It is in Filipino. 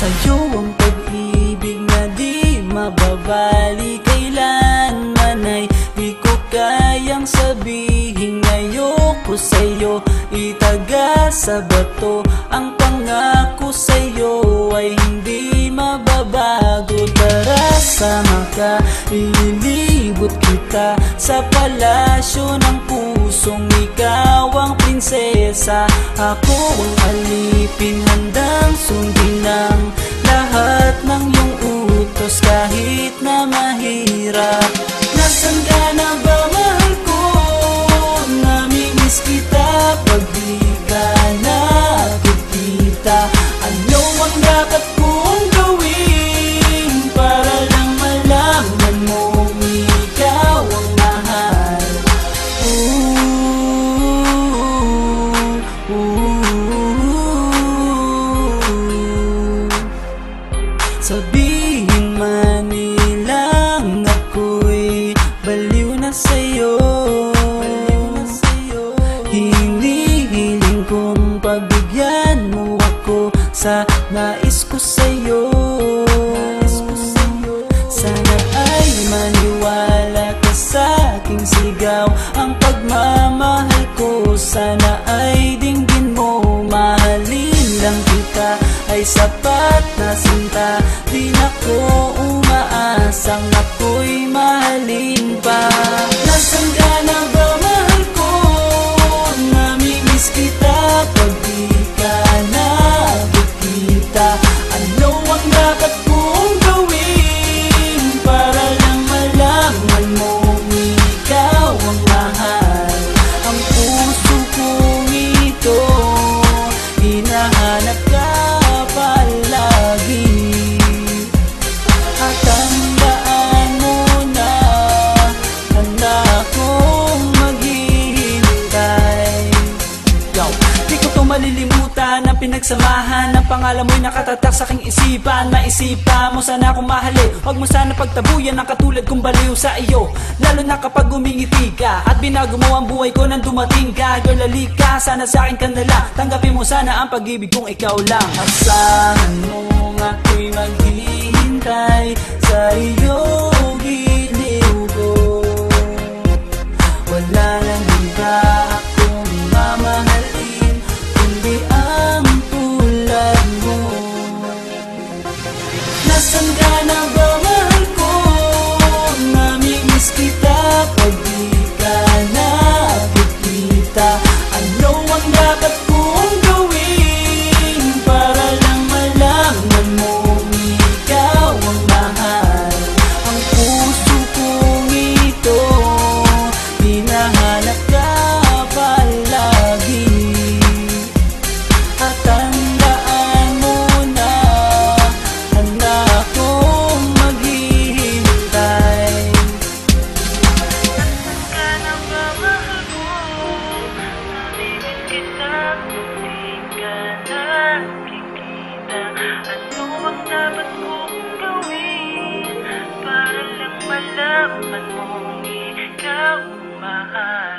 Sa'yo ang pag-ibig na di mababali, kailanman ay di ko kayang sabihin ayoko sa'yo. Itaga sa bato ang pangako sa'yo ay hindi mababago. Tara sama ka, ililibot kita sa palasyo ng pusong ikaw ang prinsesa. Ako ang alipin, handang sundin ng lahat ng iyong utos kahit na mahirap. Nasaan ka na ba, mahal ko? Namimiss kita pag di ka nakikita. Ano ang dapat kong gawin para lang malaman mong ikaw ang mahal? Sabihin man nilang ako'y baliw na sa'yo, hinihiling kong pagbigyan mo ako sa nais ko sa'yo. Sana ay maniwala ka sa aking sigaw, ang pagmamahal ko sana ay dinggin mo. Mahalin lang kita ay sapat na sinta, di na ko umaasang ako'y mahalin pa. Nasaan ka na ba, mahal ko? Namimiss kita pag di ka nakikita. Ano ang dapat kong gawin para lang malaman mong ikaw ang mahal? Ang puso kong ito hinahanap ka palagi, at tandaan mo na handa akong maghihintay. Di ko to malilimutan ang pinagsamahan, ang pangalan mo'y nakatatak sa aking isipan. Maisipan mo sana akong mahalin, huwag mo sana pagtabuyan ang katulad kong baliw sa iyo. Lalo na kapag umingiti ka at binago mo ang buhay ko nang dumating ka. Girl, halika, sana sa akin ka na lang, tanggapin mo sana ang pag-ibig kong ikaw lang. Asahan mo ako'y maghihintay sa iyong giliw ko. Wala nang iba akong mamahalin kundi ang tulad mo. Nasaan ka na ba, mahal ko? Namimiss kita pag di ka nakikita. Ano ang dapat kong gawin para lang malaman mong ikaw ang mahal? Ang puso kong ito hinahanap ka palagi, at tandaan mo na handa akong maghihintay. Nasaan ka na ba, mahal ko? Namimiss kita kung di ka nakikita. Ano ang dapat kong gawin para lang malaman mong ikaw ang mahal?